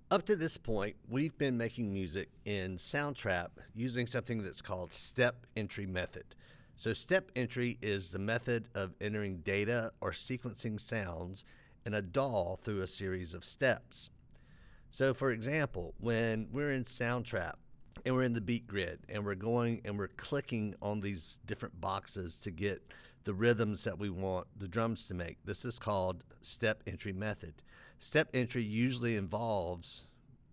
Up to this point, we've been making music in Soundtrap using something that's called step entry method. So, step entry is the method of entering data or sequencing sounds in a DAW through a series of steps. So, for example, when we're in Soundtrap and we're in the beat grid and we're going and we're clicking on these different boxes to get the rhythms that we want the drums to make, this is called step entry method. Step entry usually involves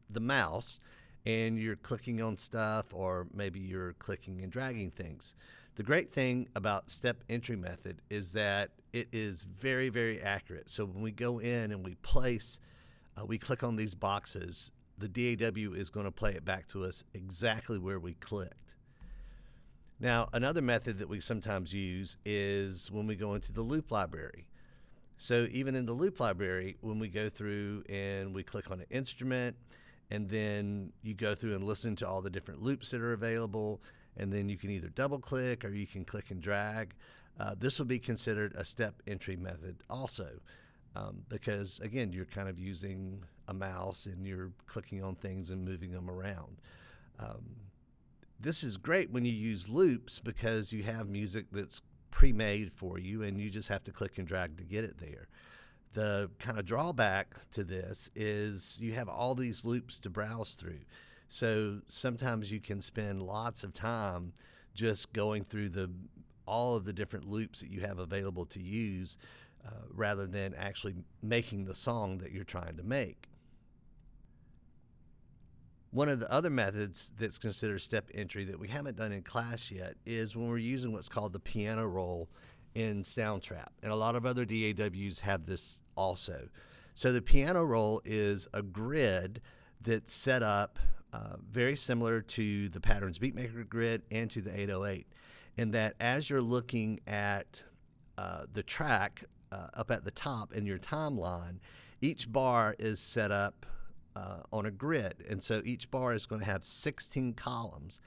the mouse and you're clicking on stuff, or maybe you're clicking and dragging things. The great thing about step entry method is that it is very, very accurate. So when we go in and we click on these boxes, the DAW is going to play it back to us exactly where we clicked. Now, another method that we sometimes use is when we go into the loop library. So even in the loop library, when we go through and we click on an instrument, and then you go through and listen to all the different loops that are available, and then you can either double click or you can click and drag. This will be considered a step entry method also, because again, you're kind of using a mouse and you're clicking on things and moving them around. This is great when you use loops because you have music that's pre-made for you and you just have to click and drag to get it there. The kind of drawback to this is you have all these loops to browse through. So sometimes you can spend lots of time just going through all of the different loops that you have available to use, rather than actually making the song that you're trying to make. One of the other methods that's considered step entry that we haven't done in class yet is when we're using what's called the piano roll in Soundtrap. And a lot of other DAWs have this also. So the piano roll is a grid that's set up very similar to the Patterns Beatmaker grid and to the 808. In that as you're looking at the track up at the top in your timeline, each bar is set up on a grid. And so each bar is going to have 16 columns.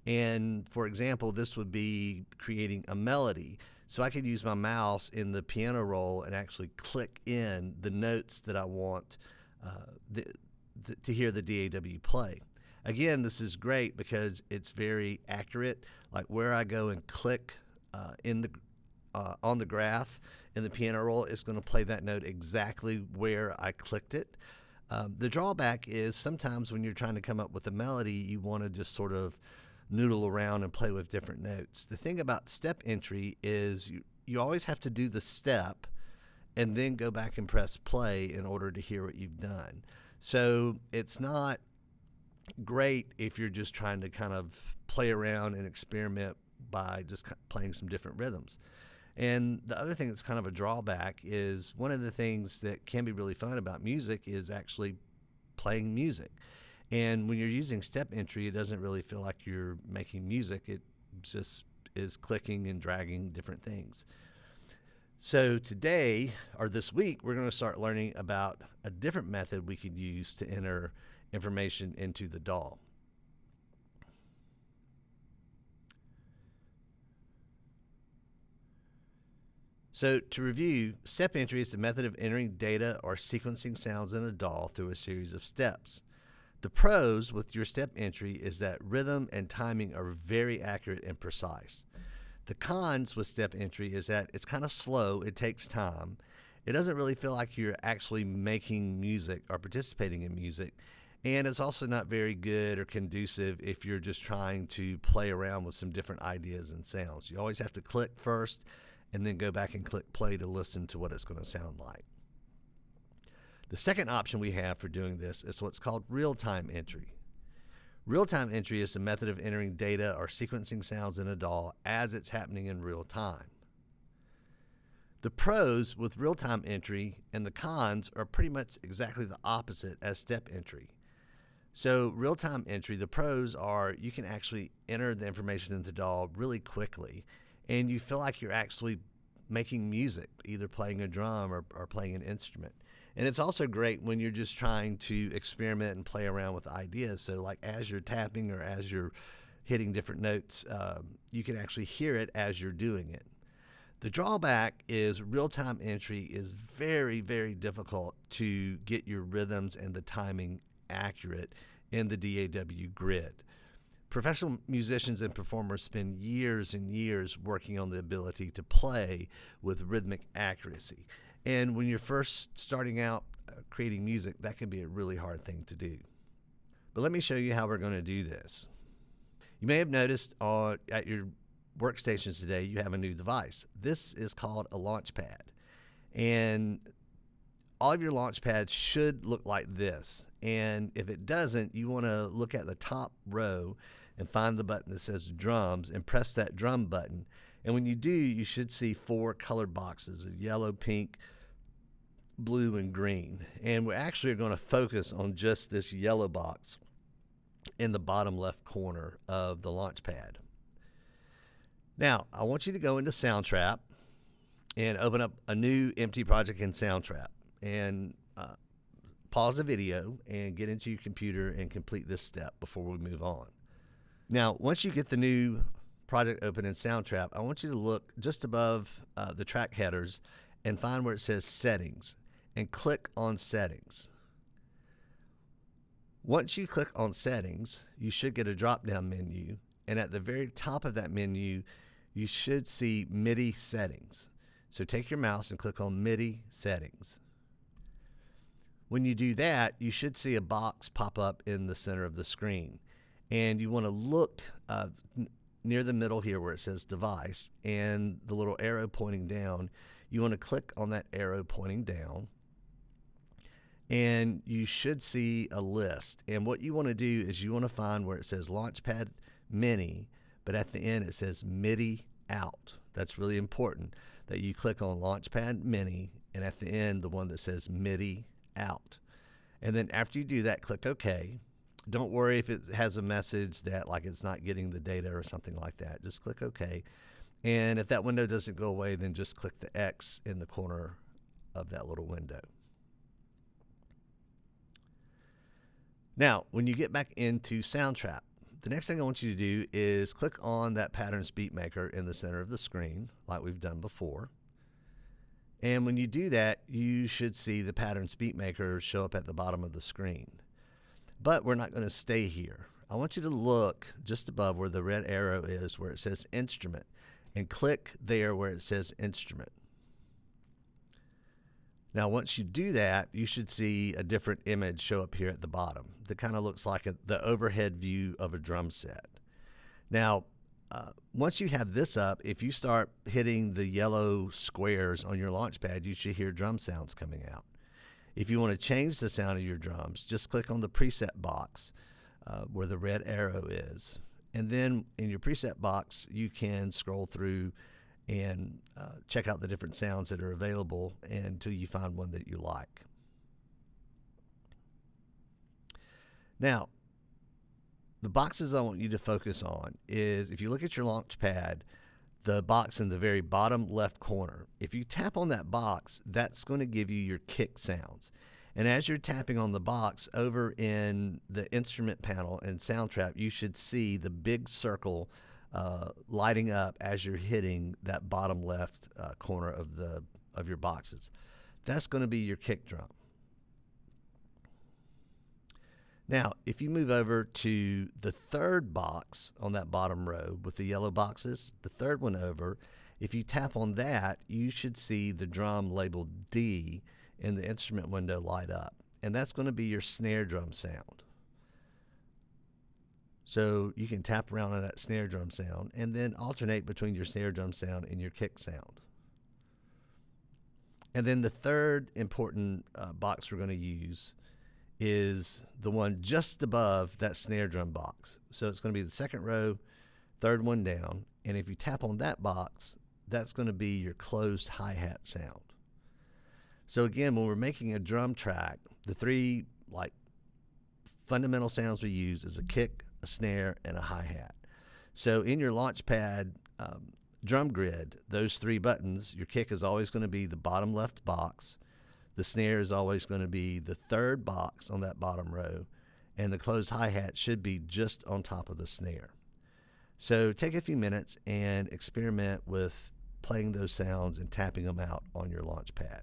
And for example, this would be creating a melody. So I could use my mouse in the piano roll and actually click in the notes that I want to hear the DAW play. Again, this is great because it's very accurate. Like where I go and click on the graph in the piano roll, it's going to play that note exactly where I clicked it. The drawback is sometimes when you're trying to come up with a melody, you want to just sort of noodle around and play with different notes. The thing about step entry is you always have to do the step and then go back and press play in order to hear what you've done. So it's not great if you're just trying to kind of play around and experiment by just playing some different rhythms. And the other thing that's kind of a drawback is one of the things that can be really fun about music is actually playing music. And when you're using step entry, it doesn't really feel like you're making music. It just is clicking and dragging different things. So today, or this week, we're going to start learning about a different method we could use to enter information into the DAW. So to review, step entry is the method of entering data or sequencing sounds in a DAW through a series of steps. The pros with your step entry is that rhythm and timing are very accurate and precise. The cons with step entry is that it's kind of slow, it takes time. It doesn't really feel like you're actually making music or participating in music. And it's also not very good or conducive if you're just trying to play around with some different ideas and sounds. You always have to click first and then go back and click play to listen to what it's going to sound like. The second option we have for doing this is what's called real-time entry. Real-time entry is the method of entering data or sequencing sounds in a DAW as it's happening in real time. The pros with real-time entry and the cons are pretty much exactly the opposite as step entry. So real-time entry, the pros are you can actually enter the information in the DAW really quickly, and you feel like you're actually making music, either playing a drum or playing an instrument. And it's also great when you're just trying to experiment and play around with ideas. So like as you're tapping or as you're hitting different notes, you can actually hear it as you're doing it. The drawback is real-time entry is very, very difficult to get your rhythms and the timing accurate in the DAW grid. Professional musicians and performers spend years and years working on the ability to play with rhythmic accuracy. And when you're first starting out creating music, that can be a really hard thing to do. But let me show you how we're going to do this. You may have noticed at your workstations today, you have a new device. This is called a Launchpad. And all of your Launchpads should look like this. And if it doesn't, you want to look at the top row and find the button that says drums and press that drum button. And when you do, you should see 4 colored boxes: yellow, pink, blue, and green. And we're actually going to focus on just this yellow box in the bottom left corner of the Launchpad. Now, I want you to go into Soundtrap and open up a new empty project in Soundtrap and pause the video and get into your computer and complete this step before we move on. Now, once you get the new project open in Soundtrap, I want you to look just above the track headers and find where it says Settings and click on Settings. Once you click on Settings, you should get a drop-down menu, and at the very top of that menu, you should see MIDI Settings. So take your mouse and click on MIDI Settings. When you do that, you should see a box pop up in the center of the screen. And you want to look near the middle here where it says Device and the little arrow pointing down. You want to click on that arrow pointing down. And you should see a list. And what you want to do is you want to find where it says Launchpad Mini, but at the end it says MIDI Out. That's really important that you click on Launchpad Mini and at the end the one that says MIDI Out. And then after you do that, click OK. Don't worry if it has a message that like it's not getting the data or something like that. Just click OK. And if that window doesn't go away, then just click the X in the corner of that little window. Now, when you get back into Soundtrap, the next thing I want you to do is click on that Patterns Beat Maker in the center of the screen, like we've done before. And when you do that, you should see the Patterns Beat Maker show up at the bottom of the screen. But we're not going to stay here. I want you to look just above where the red arrow is, where it says Instrument, and click there where it says Instrument. Now, once you do that, you should see a different image show up here at the bottom that kind of looks like the overhead view of a drum set. Now, once you have this up, if you start hitting the yellow squares on your Launchpad, you should hear drum sounds coming out. If you want to change the sound of your drums, just click on the preset box where the red arrow is. And then in your preset box, you can scroll through and check out the different sounds that are available until you find one that you like. Now, the boxes I want you to focus on is, if you look at your Launchpad, the box in the very bottom left corner, if you tap on that box, that's going to give you your kick sounds. And as you're tapping on the box over in the instrument panel in Soundtrap, you should see the big circle lighting up as you're hitting that bottom left corner of your boxes. That's going to be your kick drum. Now, if you move over to the third box on that bottom row with the yellow boxes, the third one over, if you tap on that, you should see the drum labeled D in the instrument window light up. And that's going to be your snare drum sound. So you can tap around on that snare drum sound and then alternate between your snare drum sound and your kick sound. And then the third important box we're going to use is the one just above that snare drum box. So it's going to be the second row, third one down. And if you tap on that box, that's going to be your closed hi-hat sound. So again, when we're making a drum track, the three fundamental sounds we use is a kick, a snare, and a hi-hat. So in your Launchpad drum grid, those three buttons, your kick is always going to be the bottom left box, the snare is always going to be the third box on that bottom row, and the closed hi-hat should be just on top of the snare. So take a few minutes and experiment with playing those sounds and tapping them out on your Launchpad.